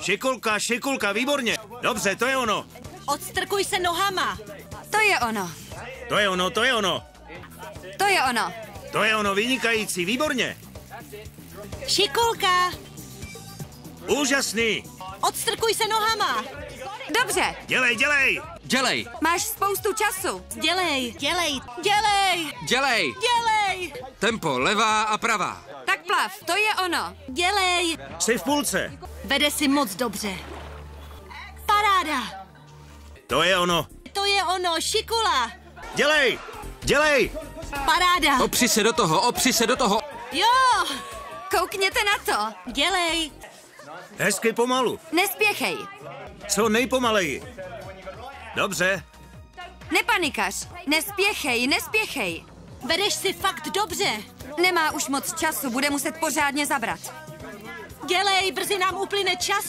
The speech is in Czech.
Šikulka, šikulka, výborně. Dobře, to je ono. Odstrkuj se nohama. To je ono. To je ono, to je ono. To je ono. To je ono, vynikající, výborně. Šikulka. Úžasný. Odstrkuj se nohama. Dobře. Dělej, dělej. Dělej, Máš spoustu času. Dělej, dělej, dělej, dělej. dělej, Tempo, levá a pravá. Tak plav, to je ono. dělej. Jsi v půlce. Vede si moc dobře. Paráda. To je ono. To je ono, šikula. Dělej, dělej. Paráda. Opři se do toho, opři se do toho. Jo, Koukněte na to. dělej. Hezky pomalu. Nespěchej. Co nejpomaleji. Dobře. Nepanikař. Nespěchej, nespěchej. Vedeš si fakt dobře. Nemá už moc času, bude muset pořádně zabrat. Dělej, brzy nám uplyne čas.